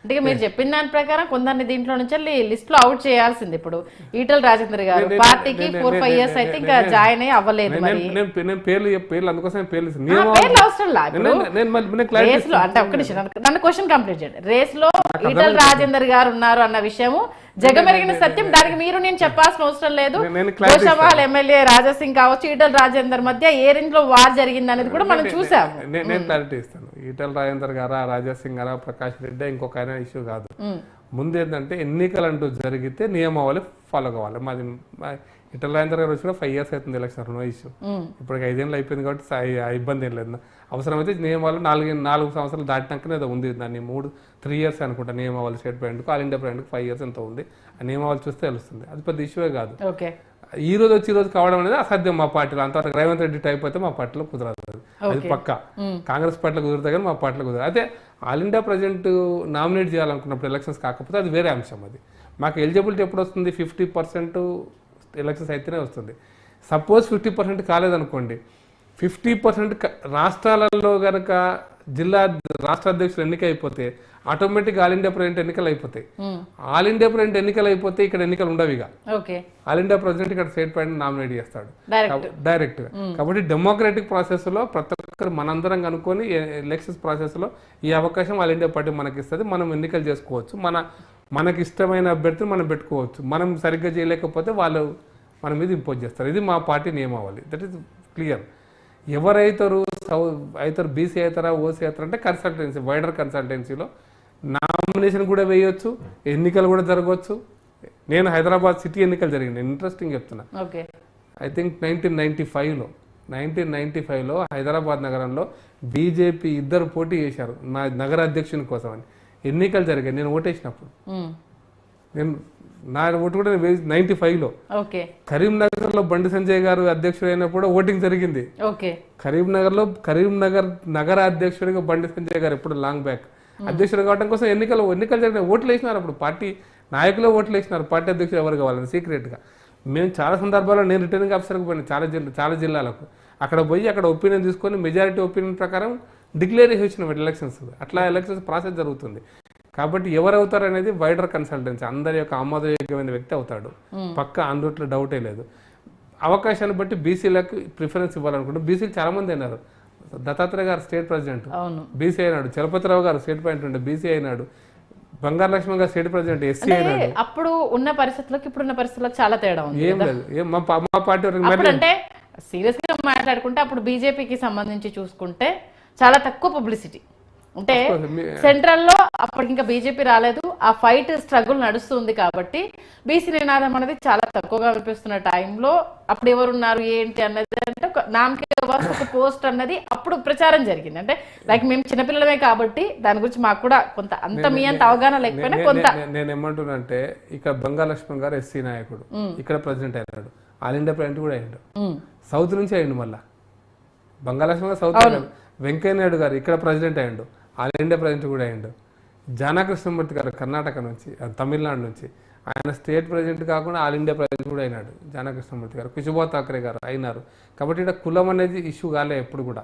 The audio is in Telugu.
అంటే మీరు చెప్పిన దాని ప్రకారం కొందరిని దీంట్లో నుంచి లిస్ట్ లో అవుట్ చేయాల్సింది. ఇప్పుడు ఈటల రాజేందర్ గారు పార్టీకి 4-5 years అయితే ఇంకా జాయిన్ అయ్యి అవ్వలేదు. మరి నేను పేర్లు అందుకోసం పేర్లు అవసరం రేస్ లో అంటే ఒక్క నిమిషం నన్ను క్వశ్చన్ కంప్లీట్ చేయండి. రేస్ లో ఈటల రాజేందర్ గారు ఉన్నారు అన్న విషయము జగమెరిగిన సత్యం. దానికి మీరు నేను చెప్పాల్సిన అవసరం లేదు. గోషామాల్ ఎమ్మెల్యే రాజాసింగ్ కావచ్చు, ఈటల రాజేందర్ మధ్య ఏ రేంజ్ లో వార్ జరిగింది అనేది కూడా మనం చూసాము. నేను క్లారిటీ ఇస్తాను. ఈటల రాజేందర్ గారా, రాజాసింగ్ గారా, ప్రకాష్ రెడ్డి ఇంకొక ఆయన ఇష్యూ కాదు. ముందు ఏంటంటే ఎన్నికలు అంటూ జరిగితే నియమావళి ఫాలో కావాలి. మాది ఈటల రాజేందర్ గారు వచ్చి కూడా 5 years అవుతుంది ఎలక్షన్, నో ఇష్యూ. ఇప్పుడు 5 ఏళ్ళు అయిపోయింది కాబట్టి ఇబ్బంది ఏం లేదు. అవసరమైతే నియమావళి 4 సంవత్సరాలు దాటినాకనే ఏదో ఉంది. దాన్ని 3 years అనుకుంటా నియమావళి. స్టేట్ ప్రెసిడెంట్కు, ఆల్ ఇండియా ప్రెసిడెంట్కు 5 years ఎంత ఉంది. ఆ నియమావళి చూస్తే తెలుస్తుంది. అది పెద్ద ఇష్యూవే కాదు. ఈ రోజు కావడం అనేది అసాధ్యం మా పార్టీలో. అంతవరకు రేవంత్ రెడ్డి టైప్ అయితే మా పార్టీలో కుదరదు. అది పక్క. కాంగ్రెస్ పార్టీలో కుదురుతా కానీ మా పార్టీలో కుదరదు. అయితే ఆల్ ఇండియా ప్రెసిడెంట్ నామినేట్ చేయాలనుకున్నప్పుడు ఎలక్షన్స్ కాకపోతే అది వేరే అంశం. అది మాకు ఎలిజిబిలిటీ ఎప్పుడు వస్తుంది? 50% ఎలక్షన్స్ అయితేనే వస్తుంది. సపోజ్ 50% కాలేదనుకోండి, 50% రాష్ట్రాలలో కనుక రాష్ట్ర అధ్యక్షులు ఎన్నిక అయిపోతే ఆటోమేటిక్ ఆల్ ఇండియా ప్రెసిడెంట్ ఎన్నికలు అయిపోతాయి. ఆల్ ఇండియా ప్రెసిడెంట్ ఎన్నికలు అయిపోతే ఇక్కడ ఎన్నికలు ఉండవు. ఇక ఆల్ ఇండియా ప్రెసిడెంట్ ఇక్కడ స్టేట్ ప్రెసిడెంట్ నామినేట్ చేస్తాడు డైరెక్ట్ గా. కాబట్టి డెమోక్రటిక్ ప్రాసెస్ లో ప్రతి ఒక్కరు మనందరం కనుక్కొని ఎలక్షన్స్ ప్రాసెస్ లో ఈ అవకాశం ఆల్ ఇండియా పార్టీ మనకి ఇస్తుంది. మనం ఎన్నికలు చేసుకోవచ్చు. మనకి ఇష్టమైన అభ్యర్థిని మనం పెట్టుకోవచ్చు. మనం సరిగ్గా చేయలేకపోతే వాళ్ళు మన మీద ఇంపోజ్ చేస్తారు. ఇది మా పార్టీ నియమావళి. That is clear. ఎవరైతారు బీసీ అవుతారా, ఓసీ అవుతారా అంటే కన్సల్టెన్సీ, వైడర్ కన్సల్టెన్సీలో నామినేషన్ కూడా వేయొచ్చు, ఎన్నికలు కూడా జరగవచ్చు. నేను హైదరాబాద్ సిటీ ఎన్నికలు జరిగింది, ఇంట్రెస్టింగ్ చెప్తున్నా. ఐ థింక్ 1995లో హైదరాబాద్ నగరంలో బీజేపీ ఇద్దరు పోటీ చేశారు నా నగర అధ్యక్షుని కోసం అని. ఎన్నికలు జరిగాయి. నేను ఓటేసినప్పుడు నా ఓటు కూడా 95లో. కరీంనగర్ లో బండి సంజయ్ గారు అధ్యక్షుడు అయినప్పుడు ఓటింగ్ జరిగింది. కరీంనగర్ నగర అధ్యక్షుడిగా బండి సంజయ్ గారు ఎప్పుడు లాంగ్ బ్యాక్ అధ్యక్షుడు కావడం కోసం ఎన్నికలు జరిగిన ఓట్లు వేసినారు. అప్పుడు పార్టీ నాయకులు ఓట్లు వేసినారు. పార్టీ అధ్యక్షుడు ఎవరు కావాలని సీక్రెట్ గా. మేము చాలా సందర్భాల్లో నేను రిటర్నింగ్ ఆఫీసర్కి పోయినా చాలా జిల్లాలకు. అక్కడ పోయి అక్కడ ఒపీనియన్ తీసుకొని మెజారిటీ ఒపీనియన్ ప్రకారం డిక్లేర్ చేసి వచ్చిన ఎలక్షన్స్. అట్లా ఎలక్షన్స్ ప్రాసెస్ జరుగుతుంది. కాబట్టి ఎవరవుతారు అనేది వైడర్ కన్సల్టెన్సీ, అందరి యొక్క ఆమోదయోగ్యమైన వ్యక్తి అవుతాడు. పక్క అందుట్లో డౌటే లేదు. అవకాశాన్ని బట్టి బీసీలకు ప్రిఫరెన్స్ ఇవ్వాలనుకుంటే బీసీలు చాలా మంది అయినారు. దత్తాత్రేయ గారు స్టేట్ ప్రెసిడెంట్ బీసీ అయినాడు. చలపతిరావు గారు స్టేట్ ప్రెసిడెంట్ ఉండే బీసీ అయినాడు. బంగారు లక్ష్మణ్ గారు స్టేట్ ప్రెసిడెంట్ ఎస్సీ అయినాడు. అప్పుడు ఉన్న పరిస్థితులకు ఇప్పుడున్న పరిస్థితులకు చాలా తేడా ఉంది. ఏం లేదు. మా పార్టీ అంటే సీరియస్ గా మాట్లాడుకుంటే అప్పుడు బీజేపీకి సంబంధించి చూసుకుంటే చాలా తక్కువ పబ్లిసిటీ. అంటే సెంట్రల్ లో అప్పటికి ఇంకా బీజేపీ రాలేదు. ఆ ఫైట్ స్ట్రగుల్ నడుస్తుంది కాబట్టి బీసీ నినాదం అనేది చాలా తక్కువగా వినిపిస్తున్న టైంలో అప్పుడు ఎవరున్నారు ఏంటి అన్నది అంటే నామకే ఒక పోస్ట్ అన్నది అప్పుడు ప్రచారం జరిగింది. అంటే లైక్ మేము చిన్నపిల్లలమే కాబట్టి దాని గురించి మాకు కూడా కొంత అంత మీ అంత అవగాహన లేకపోయినా కొంత. నేను ఏమంటున్నా అంటే ఇక్కడ బంగారు లక్ష్మణ్ గారు ఎస్సీ నాయకుడు, ఇక్కడ ప్రెసిడెంట్ అయినాడు. ఆల్ ఇండియా ప్రెసిడెంట్ కూడా అయ్యాడు. సౌత్ నుంచి అయ్యిండు. మళ్ళా బంగారు లక్ష్మణ్ గారు సౌత్ అయ్యాడు. వెంకయ్య నాయుడు గారు ఇక్కడ ప్రెసిడెంట్ అయ్యాడు. ఆల్ ఇండియా ప్రెసిడెంట్ కూడా అయ్యాడు. జానాకృష్ణమూర్తి గారు కర్ణాటక నుంచి, తమిళనాడు నుంచి, ఆయన స్టేట్ ప్రెసిడెంట్ కాకుండా ఆల్ ఇండియా ప్రెసిడెంట్ కూడా అయినాడు. జానాకృష్ణమూర్తి గారు, కుషుభా థాకరే గారు అయినారు. కాబట్టి ఇక్కడ కులం అనేది ఇష్యూ కాలే ఎప్పుడు కూడా.